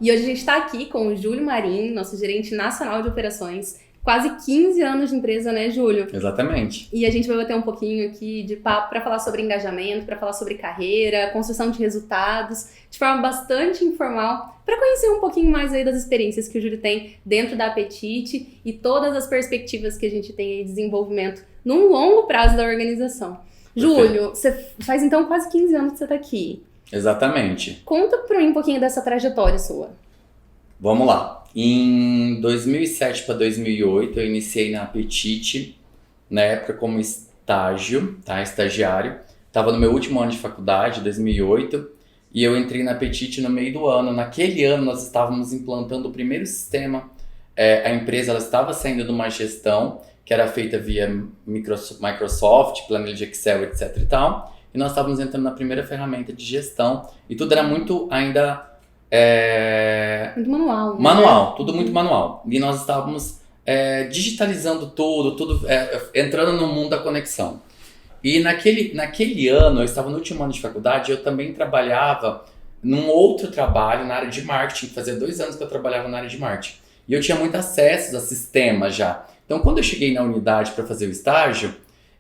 E hoje a gente está aqui com o Júlio Marim, nosso gerente nacional de operações. Quase 15 anos de empresa, né, Júlio? Exatamente. E a gente vai bater um pouquinho aqui de papo para falar sobre engajamento, para falar sobre carreira, construção de resultados, de forma bastante informal, para conhecer um pouquinho mais aí das experiências que o Júlio tem dentro da Apetite e todas as perspectivas que a gente tem aí de desenvolvimento num longo prazo da organização. Perfeito. Júlio, você faz então quase 15 anos que você está aqui. Exatamente. Conta para mim um pouquinho dessa trajetória sua. Vamos lá. Em 2007 para 2008, eu iniciei na Apetite, na época como estágio, tá? Estagiário. Estava no meu último ano de faculdade, 2008, e eu entrei na Apetite no meio do ano. Naquele ano, nós estávamos implantando o primeiro sistema. A empresa ela estava saindo de uma gestão que era feita via Microsoft, planilha de Excel, etc e tal. E nós estávamos entrando na primeira ferramenta de gestão, e tudo era muito ainda... Muito manual. Né? Manual, tudo muito manual. E nós estávamos digitalizando tudo entrando no mundo da conexão. E naquele ano, eu estava no último ano de faculdade, eu também trabalhava num outro trabalho na área de marketing. Fazia 2 anos que eu trabalhava na área de marketing. E eu tinha muito acesso a sistemas já. Então, quando eu cheguei na unidade para fazer o estágio,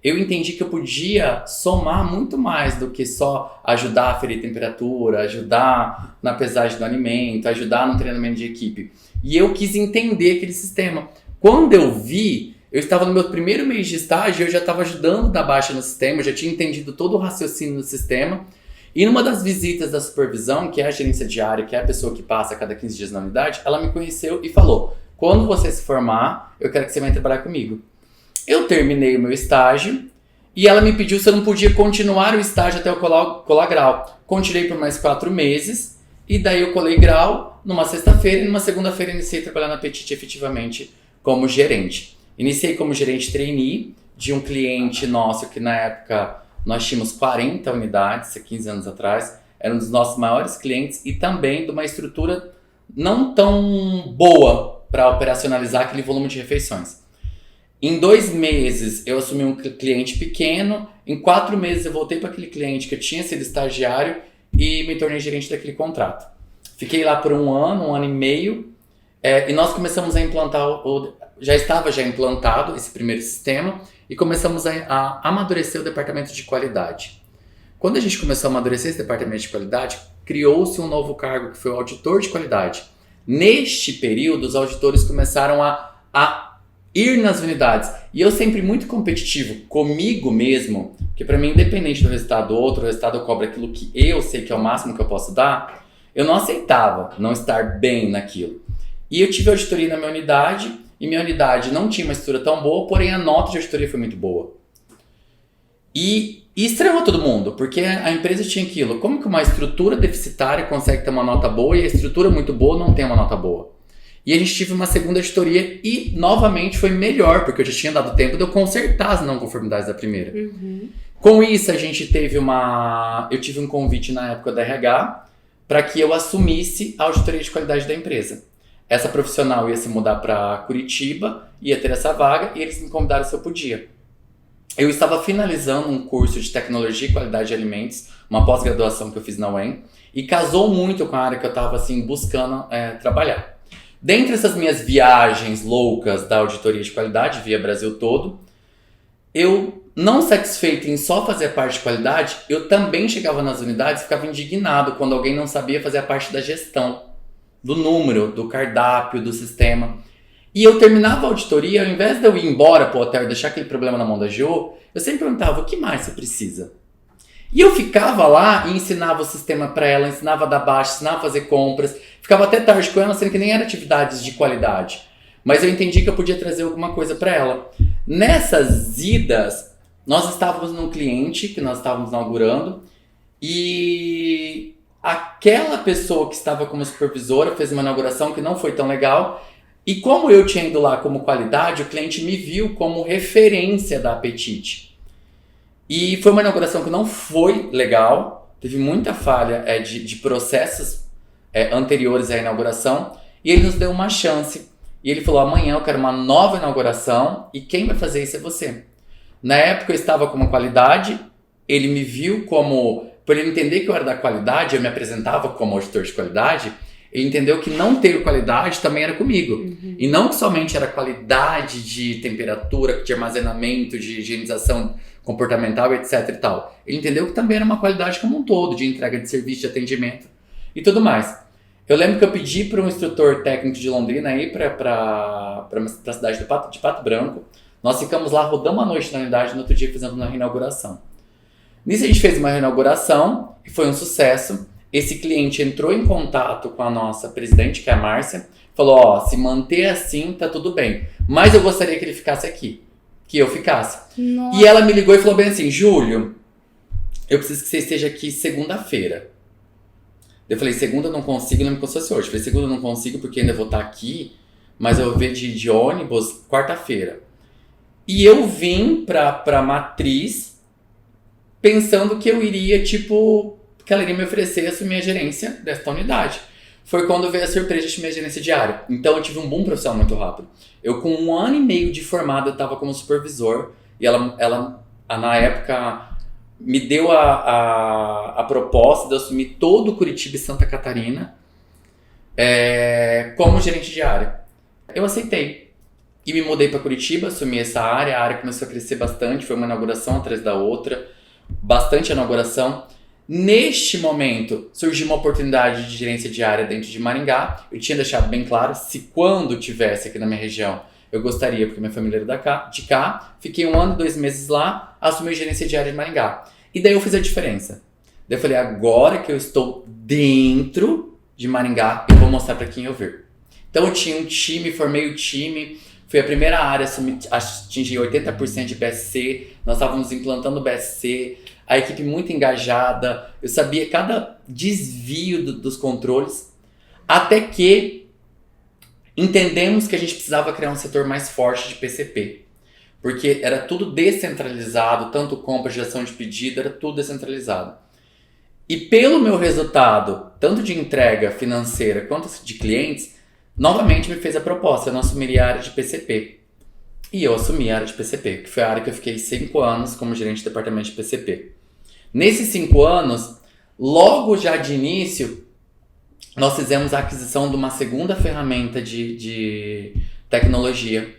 eu entendi que eu podia somar muito mais do que só ajudar a ferir temperatura, ajudar na pesagem do alimento, ajudar no treinamento de equipe. E eu quis entender aquele sistema. Quando eu vi, eu estava no meu primeiro mês de estágio, eu já estava ajudando da baixa no sistema, eu já tinha entendido todo o raciocínio no sistema. E numa das visitas da supervisão, que é a gerência diária, que é a pessoa que passa a cada 15 dias na unidade, ela me conheceu e falou: quando você se formar, eu quero que você venha trabalhar comigo. Eu terminei o meu estágio e ela me pediu se eu não podia continuar o estágio até eu colar grau. Continuei por mais 4 meses e daí eu colei grau numa sexta-feira e numa segunda-feira iniciei a trabalhar na Apetite efetivamente como gerente. Iniciei como gerente trainee de um cliente nosso que na época nós tínhamos 40 unidades, há 15 anos atrás. Era um dos nossos maiores clientes e também de uma estrutura não tão boa para operacionalizar aquele volume de refeições. Em 2 meses eu assumi um cliente pequeno, em 4 meses eu voltei para aquele cliente que eu tinha sido estagiário e me tornei gerente daquele contrato. Fiquei lá por 1 ano e meio, e nós começamos a implantar, já estava implantado esse primeiro sistema e começamos a amadurecer o departamento de qualidade. Quando a gente começou a amadurecer esse departamento de qualidade, criou-se um novo cargo que foi o auditor de qualidade. Neste período, os auditores começaram a ir nas unidades. E eu sempre muito competitivo comigo mesmo, que para mim, independente do resultado do outro, o resultado eu cobro aquilo que eu sei que é o máximo que eu posso dar, eu não aceitava não estar bem naquilo. E eu tive auditoria na minha unidade, e minha unidade não tinha uma estrutura tão boa, porém a nota de auditoria foi muito boa. E estranhou todo mundo, porque a empresa tinha aquilo. Como que uma estrutura deficitária consegue ter uma nota boa e a estrutura muito boa não tem uma nota boa? E a gente teve uma segunda auditoria e, novamente, foi melhor, porque eu já tinha dado tempo de eu consertar as não conformidades da primeira. Uhum. Com isso, a gente teve eu tive um convite na época da RH para que eu assumisse a auditoria de qualidade da empresa. Essa profissional ia se mudar para Curitiba, ia ter essa vaga, e eles me convidaram se eu podia. Eu estava finalizando um curso de tecnologia e qualidade de alimentos, uma pós-graduação que eu fiz na UEM, e casou muito com a área que eu estava assim, buscando trabalhar. Dentre essas minhas viagens loucas da auditoria de qualidade, via Brasil todo, eu, não satisfeito em só fazer a parte de qualidade, eu também chegava nas unidades e ficava indignado quando alguém não sabia fazer a parte da gestão, do número, do cardápio, do sistema. E eu terminava a auditoria, ao invés de eu ir embora pro hotel e deixar aquele problema na mão da GO, eu sempre perguntava: o que mais você precisa? E eu ficava lá e ensinava o sistema para ela, ensinava a dar baixa, ensinava a fazer compras, ficava até tarde com ela, sendo que nem eram atividades de qualidade. Mas eu entendi que eu podia trazer alguma coisa para ela. Nessas idas, nós estávamos num cliente que nós estávamos inaugurando e aquela pessoa que estava como supervisora fez uma inauguração que não foi tão legal. E como eu tinha ido lá como qualidade, o cliente me viu como referência da Apetite. E foi uma inauguração que não foi legal, teve muita falha de processos anteriores à inauguração, e ele nos deu uma chance. E ele falou: amanhã eu quero uma nova inauguração e quem vai fazer isso é você. Na época eu estava com uma qualidade, ele me viu como, por ele entender que eu era da qualidade, eu me apresentava como auditor de qualidade, Ele entendeu que não ter qualidade também era comigo. E não que somente era qualidade de temperatura, de armazenamento, de higienização comportamental, etc e tal. Ele entendeu que também era uma qualidade como um todo, de entrega de serviço, de atendimento e tudo mais. Eu lembro que eu pedi para um instrutor técnico de Londrina ir para a cidade de Pato Branco. Nós ficamos lá, rodamos a noite na unidade, no outro dia fizemos uma reinauguração. Nisso a gente fez uma reinauguração e foi um sucesso. Esse cliente entrou em contato com a nossa presidente, que é a Márcia, falou, ó, se manter assim tá tudo bem, mas eu gostaria que ele ficasse aqui, que eu ficasse. Nossa. E ela me ligou e falou bem assim, Júlio, eu preciso que você esteja aqui segunda-feira. Eu falei, segunda eu não consigo, não me fosse hoje. Eu falei, segunda eu não consigo porque ainda vou estar aqui, mas eu vou ver de ônibus quarta-feira. E eu vim pra matriz pensando que eu iria, tipo, que ela iria me oferecer assumir a gerência desta unidade. Foi quando veio a surpresa de assumir a gerência diária. Então eu tive um boom profissional muito rápido. Eu com 1 ano e meio de formado, eu estava como supervisor. E ela na época, me deu a proposta de eu assumir todo o Curitiba e Santa Catarina como gerente de área. Eu aceitei. E me mudei para Curitiba, assumi essa área. A área começou a crescer bastante. Foi uma inauguração atrás da outra. Bastante inauguração. Neste momento, surgiu uma oportunidade de gerência de área dentro de Maringá. Eu tinha deixado bem claro, se quando tivesse aqui na minha região, eu gostaria, porque minha família era de cá. Fiquei 1 ano e 2 meses lá, assumi a gerência de área de Maringá. E daí eu fiz a diferença. Daí eu falei, agora que eu estou dentro de Maringá, eu vou mostrar para quem eu ver. Então eu tinha um time, formei o time. Foi a primeira área a atingir 80% de BSC. Nós estávamos implantando o BSC. A equipe muito engajada, eu sabia cada desvio dos controles, até que entendemos que a gente precisava criar um setor mais forte de PCP, porque era tudo descentralizado, tanto compra, gestão de pedido, era tudo descentralizado. E pelo meu resultado, tanto de entrega financeira quanto de clientes, novamente me fez a proposta, eu não assumiria a área de PCP. E eu assumi a área de PCP, que foi a área que eu fiquei 5 anos como gerente de departamento de PCP. Nesses 5 anos, logo já de início, nós fizemos a aquisição de uma segunda ferramenta de tecnologia.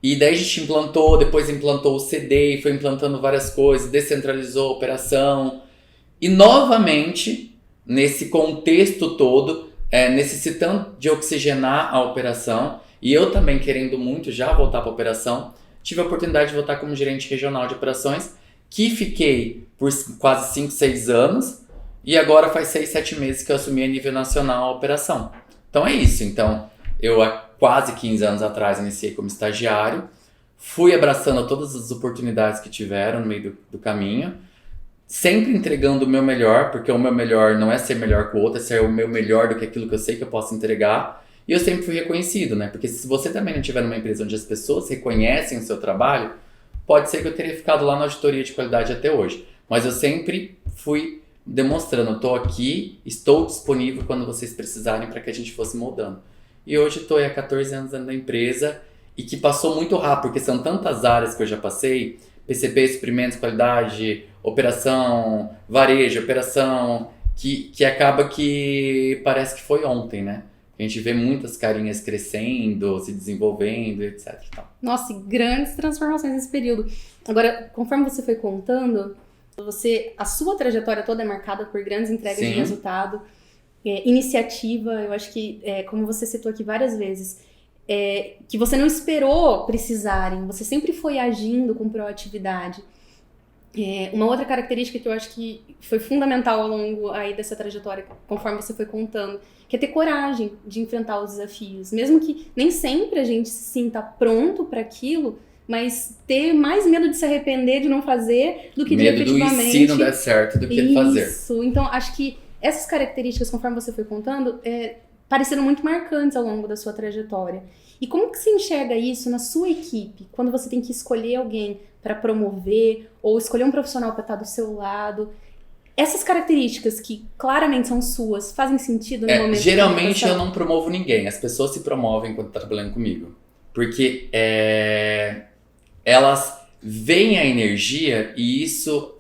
E daí a gente depois implantou o CD, foi implantando várias coisas, descentralizou a operação. E novamente, nesse contexto todo, necessitando de oxigenar a operação, e eu também querendo muito já voltar para a operação, tive a oportunidade de voltar como gerente regional de operações, que fiquei por quase 5, 6 anos, e agora faz 6, 7 meses que eu assumi a nível nacional a operação. Então é isso. Então, eu há quase 15 anos atrás iniciei como estagiário, fui abraçando todas as oportunidades que tiveram no meio do caminho, sempre entregando o meu melhor, porque o meu melhor não é ser melhor que o outro, é ser o meu melhor do que aquilo que eu sei que eu posso entregar. E eu sempre fui reconhecido, né? Porque se você também não estiver numa empresa onde as pessoas reconhecem o seu trabalho, pode ser que eu teria ficado lá na auditoria de qualidade até hoje. Mas eu sempre fui demonstrando, estou aqui, estou disponível quando vocês precisarem para que a gente fosse moldando. E hoje estou há 14 anos na empresa e que passou muito rápido, porque são tantas áreas que eu já passei, PCP, suprimentos, qualidade, operação, varejo, operação, que acaba que parece que foi ontem, né? A gente vê muitas carinhas crescendo, se desenvolvendo, etc. e tal. Nossa, e grandes transformações nesse período. Agora, conforme você foi contando, a sua trajetória toda é marcada por grandes entregas de resultado, iniciativa, eu acho que, como você citou aqui várias vezes, que você não esperou precisarem, você sempre foi agindo com proatividade. Uma outra característica que eu acho que foi fundamental ao longo aí dessa trajetória, conforme você foi contando, que é ter coragem de enfrentar os desafios. Mesmo que nem sempre a gente se sinta pronto para aquilo, mas ter mais medo de se arrepender de não fazer do que de efetivamente... Medo do e se não der certo do que fazer. Isso. Então, acho que essas características, conforme você foi contando, pareceram muito marcantes ao longo da sua trajetória. E como que você enxerga isso na sua equipe? Quando você tem que escolher alguém para promover ou escolher um profissional para estar do seu lado... Essas características que claramente são suas fazem sentido no momento? Geralmente eu não promovo ninguém. As pessoas se promovem quando estão trabalhando comigo. Porque elas veem a energia e isso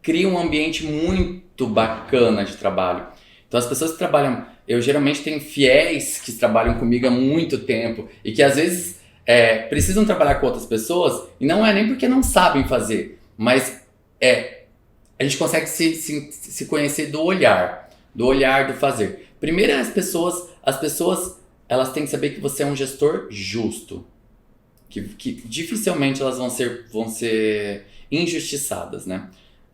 cria um ambiente muito bacana de trabalho. Então as pessoas que trabalham... eu geralmente tenho fiéis que trabalham comigo há muito tempo e que às vezes precisam trabalhar com outras pessoas e não é nem porque não sabem fazer, mas a gente consegue se conhecer do olhar do fazer. Primeiro, as pessoas elas têm que saber que você é um gestor justo, que dificilmente elas vão ser injustiçadas, né?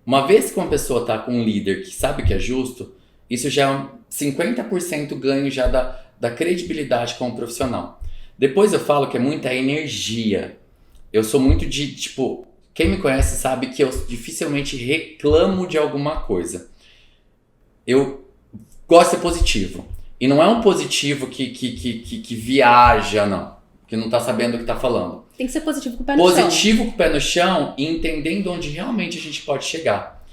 Uma vez que uma pessoa está com um líder que sabe que é justo, isso já é um 50% ganho já da credibilidade como profissional. Depois eu falo que é muita energia. Eu sou muito tipo, quem me conhece sabe que eu dificilmente reclamo de alguma coisa. Eu gosto de ser positivo. E não é um positivo que viaja, não. Que não tá sabendo o que tá falando. Tem que ser positivo com o pé no chão. Positivo com o pé no chão e entendendo onde realmente a gente pode chegar.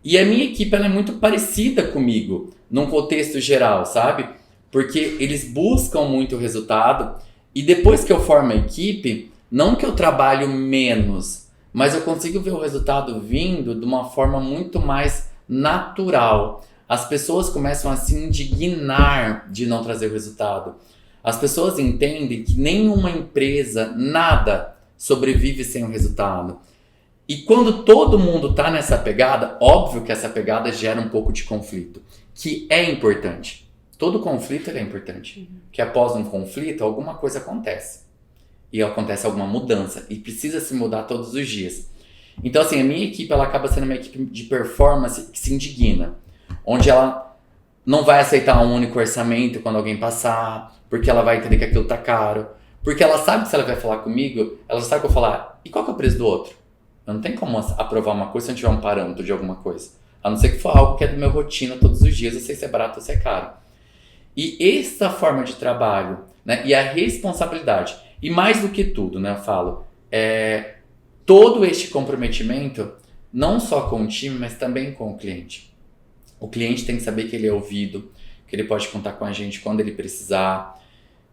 E a minha equipe ela é muito parecida comigo, num contexto geral, sabe? Porque eles buscam muito resultado. E depois que eu formo a equipe, não que eu trabalho menos, mas eu consigo ver o resultado vindo de uma forma muito mais natural. As pessoas começam a se indignar de não trazer o resultado. As pessoas entendem que nenhuma empresa, nada, sobrevive sem o resultado. E quando todo mundo está nessa pegada, óbvio que essa pegada gera um pouco de conflito, que é importante. Todo conflito é importante. Que após um conflito, alguma coisa acontece. E acontece alguma mudança. E precisa se mudar todos os dias. Então, assim, a minha equipe ela acaba sendo uma equipe de performance que se indigna. Onde ela não vai aceitar um único orçamento quando alguém passar, porque ela vai entender que aquilo tá caro. Porque ela sabe que se ela vai falar comigo, ela sabe que eu vou falar, e qual que é o preço do outro? Eu não tenho como aprovar uma coisa se eu não tiver um parâmetro de alguma coisa. A não ser que for algo que é do meu rotina todos os dias, eu sei se é barato ou se é caro. E essa forma de trabalho, né, e a responsabilidade, e mais do que tudo, né, eu falo, todo este comprometimento, não só com o time, mas também com o cliente. O cliente tem que saber que ele é ouvido, que ele pode contar com a gente quando ele precisar,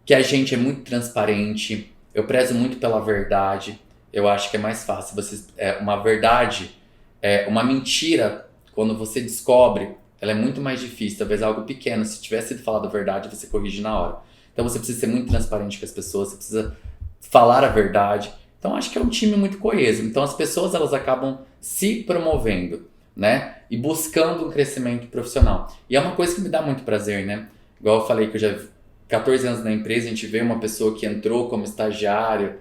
que a gente é muito transparente, eu prezo muito pela verdade, eu acho que é mais fácil. Uma verdade, uma mentira, quando você descobre, ela é muito mais difícil, talvez algo pequeno, se tivesse sido falado a verdade, você corrige na hora. Então você precisa ser muito transparente com as pessoas, você precisa falar a verdade. Então acho que é um time muito coeso, então as pessoas elas acabam se promovendo, né? E buscando um crescimento profissional. E é uma coisa que me dá muito prazer, né? Igual eu falei que eu já 14 anos na empresa, a gente vê uma pessoa que entrou como estagiário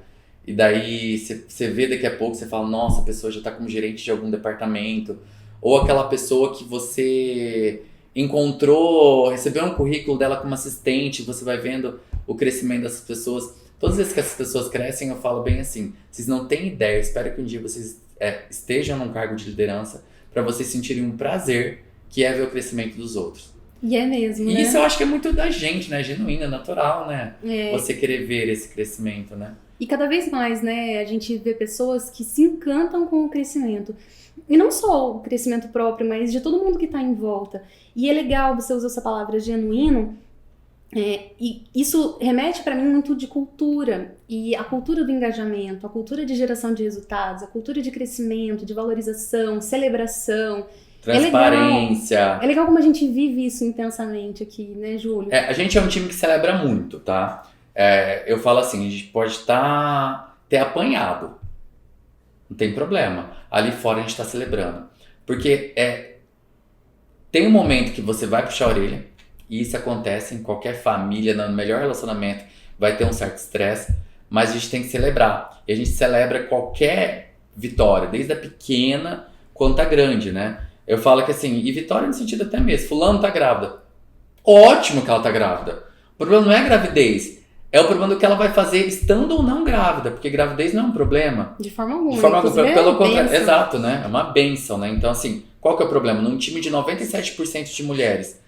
e daí você vê daqui a pouco, você fala, nossa, a pessoa já está como gerente de algum departamento. Ou aquela pessoa que você encontrou, recebeu um currículo dela como assistente, você vai vendo o crescimento dessas pessoas. Todas as vezes que essas pessoas crescem, eu falo bem assim, vocês não têm ideia, eu espero que um dia vocês estejam num cargo de liderança para vocês sentirem um prazer que é ver o crescimento dos outros. E é mesmo, E né? isso eu acho que é muito da gente, né? Genuíno, natural, né? Você querer ver esse crescimento, né? E cada vez mais, né, a gente vê pessoas que se encantam com o crescimento. E não só o crescimento próprio, mas de todo mundo que está em volta. E é legal, você usou essa palavra genuíno, e isso remete para mim muito de cultura. E a cultura do engajamento, a cultura de geração de resultados, a cultura de crescimento, de valorização, celebração. Transparência. É legal como a gente vive isso intensamente aqui, né, Júlio? A gente é um time que celebra muito, tá? Eu falo assim, a gente pode ter apanhado. Não tem problema. Ali fora a gente está celebrando. Porque tem um momento que você vai puxar a orelha, e isso acontece em qualquer família, no melhor relacionamento, vai ter um certo estresse, mas a gente tem que celebrar. E a gente celebra qualquer vitória, desde a pequena quanto a grande, né? Eu falo que assim, e vitória no sentido até mesmo, fulano tá grávida. Ótimo que ela tá grávida. O problema não é a gravidez, é o problema do que ela vai fazer estando ou não grávida, porque gravidez não é um problema. De forma alguma. De forma alguma, pelo contrário. Bênção. Exato, né? É uma bênção, né? Então assim, qual que é o problema? Num time de 97% de mulheres,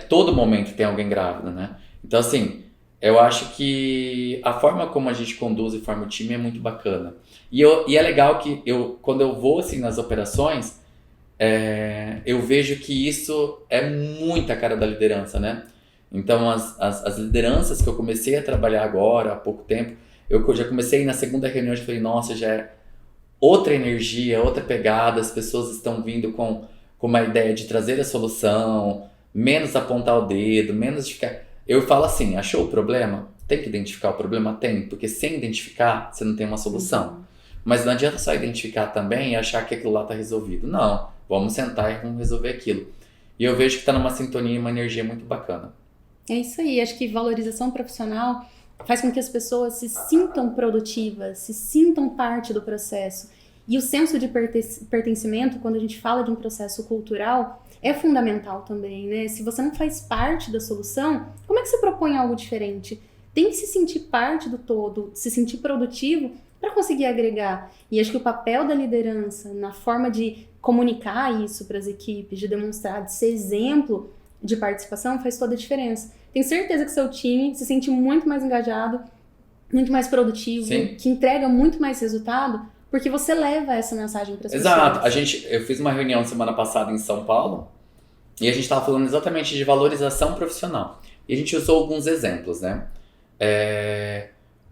todo momento tem alguém grávida, né? Então assim, eu acho que a forma como a gente conduz e forma o time é muito bacana. E é legal que quando eu vou assim nas operações, eu vejo que isso é muita cara da liderança, né? Então as lideranças que eu comecei a trabalhar agora, há pouco tempo, eu já comecei na segunda reunião e falei, nossa, já é outra energia, outra pegada, as pessoas estão vindo com uma ideia de trazer a solução, menos apontar o dedo, menos de ficar... Eu falo assim, achou o problema? Tem que identificar o problema? Tem, porque sem identificar, você não tem uma solução. Mas não adianta só identificar também e achar que aquilo lá tá resolvido. Não, vamos sentar e vamos resolver aquilo. E eu vejo que tá numa sintonia e uma energia muito bacana. É isso aí, acho que valorização profissional faz com que as pessoas se sintam produtivas, se sintam parte do processo. E o senso de pertencimento, quando a gente fala de um processo cultural, é fundamental também, né? Se você não faz parte da solução, como é que você propõe algo diferente? Tem que se sentir parte do todo, se sentir produtivo para conseguir agregar. E acho que o papel da liderança na forma de comunicar isso para as equipes, de demonstrar, de ser exemplo de participação, faz toda a diferença. Tenho certeza que seu time se sente muito mais engajado, muito mais produtivo, Sim. que entrega muito mais resultado, porque você leva essa mensagem para as pessoas. Exato. Eu fiz uma reunião semana passada em São Paulo e a gente estava falando exatamente de valorização profissional. E a gente usou alguns exemplos, né?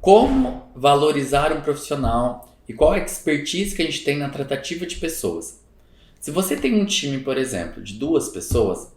Como valorizar um profissional e qual a expertise que a gente tem na tratativa de pessoas. Se você tem um time, por exemplo, de 2 pessoas,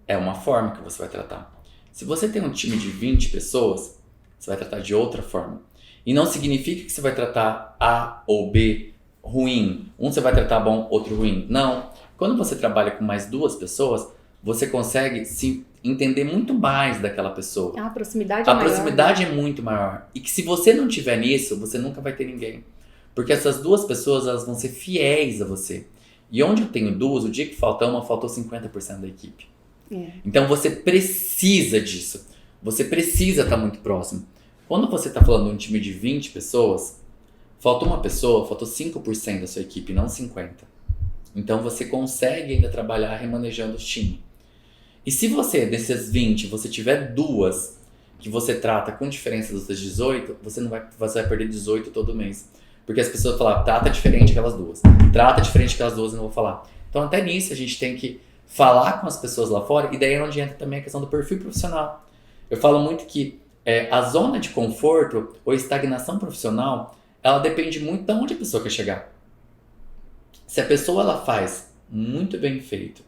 é uma forma que você vai tratar. Se você tem um time de 20 pessoas, você vai tratar de outra forma. E não significa que você vai tratar A ou B ruim. Um você vai tratar bom, outro ruim. Não. Quando você trabalha com mais 2 pessoas, você consegue se entender muito mais daquela pessoa. A proximidade é maior. A proximidade é muito maior. E que se você não tiver nisso, você nunca vai ter ninguém. Porque essas 2 pessoas, elas vão ser fiéis a você. E onde eu tenho 2, o dia que falta uma, faltou 50% da equipe. Então você precisa disso. Você precisa estar muito próximo. Quando você está falando de um time de 20 pessoas, faltou uma pessoa, faltou 5% da sua equipe, não 50%. Então você consegue ainda trabalhar remanejando o time. E se você, desses 20, você tiver 2 que você trata com diferença das 18, você vai perder 18 todo mês. Porque as pessoas falam, trata diferente aquelas 2. Trata diferente aquelas 2 e não vou falar. Então até nisso a gente tem que falar com as pessoas lá fora, e daí é onde entra também a questão do perfil profissional. Eu falo muito que a zona de conforto ou estagnação profissional, ela depende muito de onde a pessoa quer chegar. Se a pessoa ela faz muito bem feito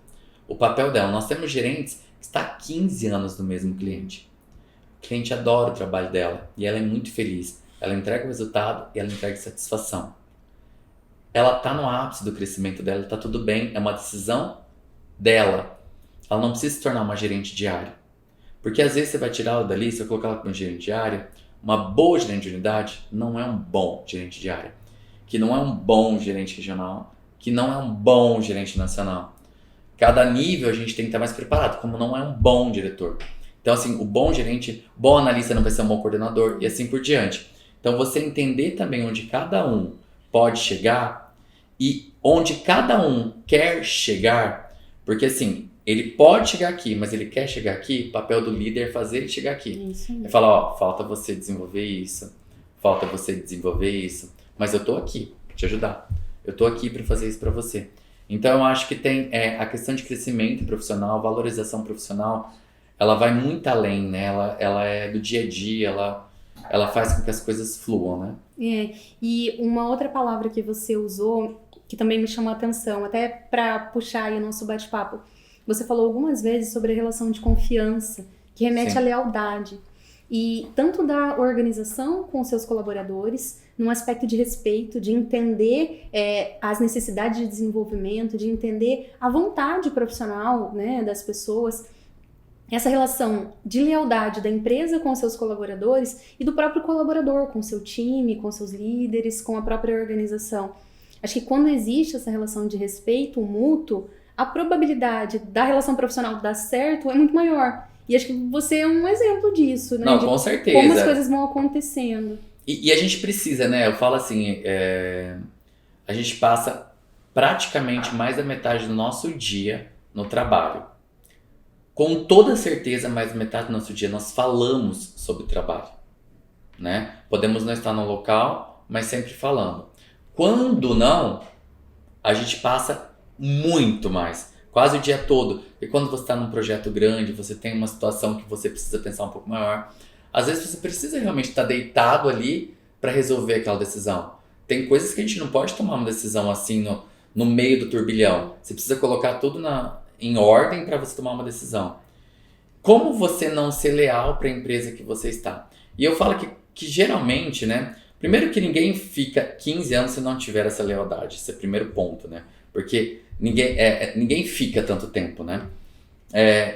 o papel dela, nós temos gerentes que estão há 15 anos no mesmo cliente. O cliente adora o trabalho dela e ela é muito feliz. Ela entrega o resultado e ela entrega satisfação. Ela está no ápice do crescimento dela, está tudo bem, é uma decisão dela. Ela não precisa se tornar uma gerente de área. Porque às vezes você vai tirar ela dali, você vai colocar ela como gerente de área. Uma boa gerente de unidade não é um bom gerente de área. Que não é um bom gerente regional. Que não é um bom gerente nacional. Cada nível a gente tem que estar mais preparado, como não é um bom diretor. Então assim, o bom gerente, bom analista não vai ser um bom coordenador e assim por diante. Então você entender também onde cada um pode chegar e onde cada um quer chegar. Porque assim, ele pode chegar aqui, mas ele quer chegar aqui, o papel do líder é fazer ele chegar aqui. É falar, ó, falta você desenvolver isso, falta você desenvolver isso, mas eu tô aqui pra te ajudar. Eu tô aqui para fazer isso para você. Então eu acho que tem a questão de crescimento profissional, valorização profissional, ela vai muito além, né? Ela é do dia a dia, ela faz com que as coisas fluam, né? E uma outra palavra que você usou, que também me chamou a atenção, até para puxar aí o nosso bate-papo. Você falou algumas vezes sobre a relação de confiança, que remete Sim. à lealdade. E tanto da organização com os seus colaboradores, num aspecto de respeito, de entender as necessidades de desenvolvimento, de entender a vontade profissional, né, das pessoas. Essa relação de lealdade da empresa com os seus colaboradores e do próprio colaborador com o seu time, com seus líderes, com a própria organização. Acho que quando existe essa relação de respeito mútuo, a probabilidade da relação profissional dar certo é muito maior. E acho que você é um exemplo disso, né? Não, com certeza. Como as coisas vão acontecendo. E a gente precisa, né? Eu falo assim, a gente passa praticamente mais da metade do nosso dia no trabalho. Com toda certeza, mais da metade do nosso dia nós falamos sobre trabalho, né? Podemos não estar no local, mas sempre falando. Quando não, a gente passa muito mais, quase o dia todo. E quando você está num projeto grande, você tem uma situação que você precisa pensar um pouco maior. Às vezes você precisa realmente estar deitado ali para resolver aquela decisão. Tem coisas que a gente não pode tomar uma decisão assim no meio do turbilhão. Você precisa colocar tudo em ordem para você tomar uma decisão. Como você não ser leal para a empresa que você está? E eu falo que geralmente, né? Primeiro que ninguém fica 15 anos se não tiver essa lealdade. Esse é o primeiro ponto, né? Porque ninguém fica tanto tempo, né?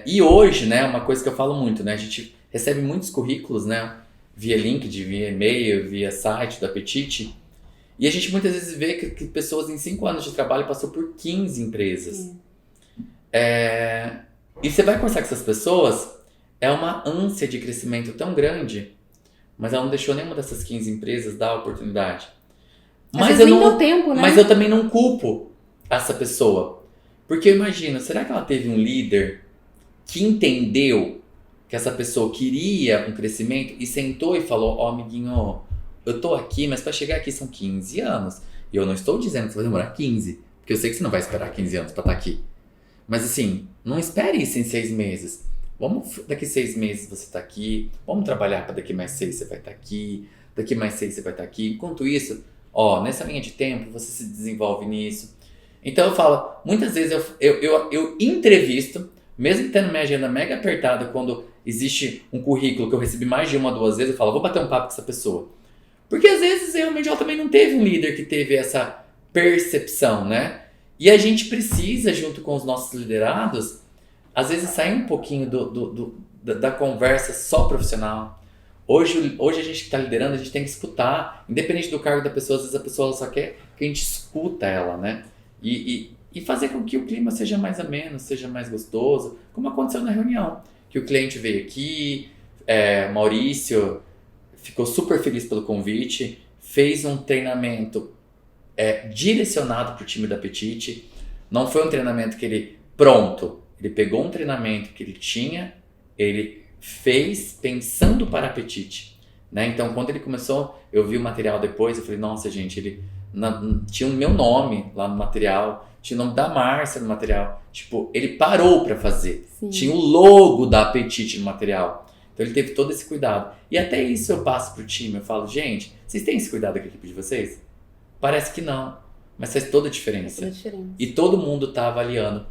E hoje, né? Uma coisa que eu falo muito, né? A gente recebe muitos currículos, né? Via LinkedIn, via e-mail, via site da Petite. E a gente muitas vezes vê que pessoas em 5 anos de trabalho passou por 15 empresas. E você vai conversar com essas pessoas, é uma ânsia de crescimento tão grande, mas ela não deixou nenhuma dessas 15 empresas dar a oportunidade. Mas eu não deu tempo, né? Mas eu também não culpo essa pessoa. Porque eu imagino, será que ela teve um líder que entendeu que essa pessoa queria um crescimento e sentou e falou, ó, amiguinho, eu tô aqui, mas para chegar aqui são 15 anos. E eu não estou dizendo que você vai demorar 15, porque eu sei que você não vai esperar 15 anos para estar aqui. Mas assim, não espere isso em 6 meses. Daqui 6 meses você tá aqui, vamos trabalhar para daqui mais 6 você vai estar aqui, daqui mais 6 você vai estar aqui. Enquanto isso, ó, nessa linha de tempo você se desenvolve nisso. Então eu falo, muitas vezes eu entrevisto, mesmo tendo minha agenda mega apertada, quando existe um currículo que eu recebi mais de 1 ou 2 vezes, eu falo, vou bater um papo com essa pessoa. Porque às vezes realmente ela também não teve um líder que teve essa percepção, né? E a gente precisa, junto com os nossos liderados, às vezes sair um pouquinho da conversa só profissional. Hoje a gente que está liderando, a gente tem que escutar, independente do cargo da pessoa, às vezes a pessoa só quer que a gente escuta ela, né? E fazer com que o clima seja mais ameno, seja mais gostoso, como aconteceu na reunião, que o cliente veio aqui, Maurício ficou super feliz pelo convite, fez um treinamento direcionado para o time da Petite. Não foi um treinamento que ele ele pegou um treinamento que ele tinha, ele fez pensando para a Petite, né? Então quando ele começou, eu vi o material depois, eu falei, nossa gente, ele tinha o meu nome lá no material, tinha o nome da Márcia no material, tipo, ele parou para fazer. Sim. Tinha o logo da Petite no material. Então ele teve todo esse cuidado. E até isso eu passo pro time, eu falo, gente, vocês têm esse cuidado com a equipe de vocês? Parece que não, mas faz toda a diferença. Faz toda a diferença. E todo mundo tá avaliando.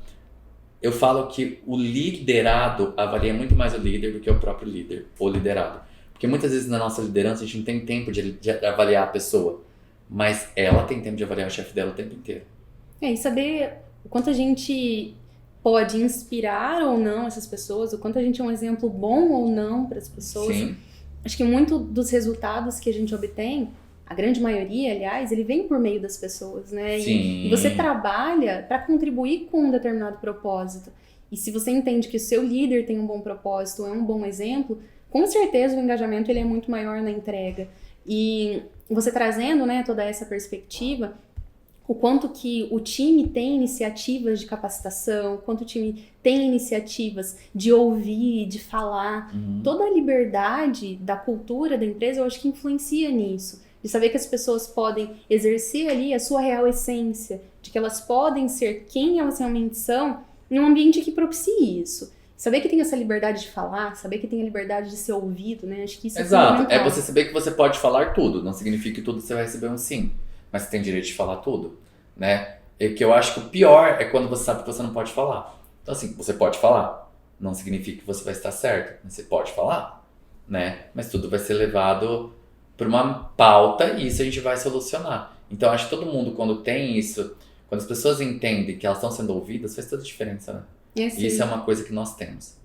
Eu falo que o liderado avalia muito mais o líder do que o próprio líder, ou liderado. Porque muitas vezes na nossa liderança a gente não tem tempo de avaliar a pessoa, mas ela tem tempo de avaliar o chefe dela o tempo inteiro. E saber o quanto a gente pode inspirar ou não essas pessoas, o quanto a gente é um exemplo bom ou não para as pessoas. Sim. Acho que muito dos resultados que a gente obtém, a grande maioria, aliás, ele vem por meio das pessoas, né? E você trabalha para contribuir com um determinado propósito. E se você entende que o seu líder tem um bom propósito, é um bom exemplo, com certeza o engajamento ele é muito maior na entrega. E você trazendo, né, toda essa perspectiva, o quanto que o time tem iniciativas de capacitação, o quanto o time tem iniciativas de ouvir, de falar. Toda a liberdade da cultura da empresa, eu acho que influencia nisso. De saber que as pessoas podem exercer ali a sua real essência, de que elas podem ser quem elas realmente são, em um ambiente que propicie isso. Saber que tem essa liberdade de falar, saber que tem a liberdade de ser ouvido, né? Acho que isso é fundamental. É você saber que você pode falar tudo, não significa que tudo você vai receber um sim. Mas você tem direito de falar tudo, né? E que eu acho que o pior é quando você sabe que você não pode falar. Então assim, você pode falar, não significa que você vai estar certo, mas você pode falar, né? Mas tudo vai ser levado por uma pauta e isso a gente vai solucionar. Então acho que todo mundo quando tem isso, quando as pessoas entendem que elas estão sendo ouvidas, faz toda a diferença, né? E isso é uma coisa que nós temos.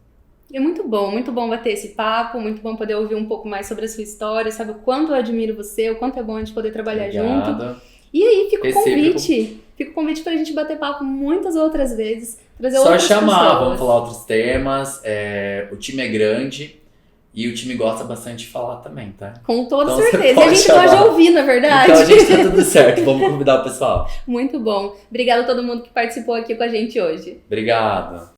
É muito bom bater esse papo, muito bom poder ouvir um pouco mais sobre a sua história, sabe o quanto eu admiro você, o quanto é bom a gente poder trabalhar junto. E aí fica o convite pra gente bater papo muitas outras vezes, trazer outras pessoas. Só chamar, vamos falar outros temas, o time é grande e o time gosta bastante de falar também, tá? Com toda certeza, e a gente pode ouvir, na verdade. Então a gente tá tudo certo, vamos convidar o pessoal. Muito bom, obrigada a todo mundo que participou aqui com a gente hoje. Obrigado.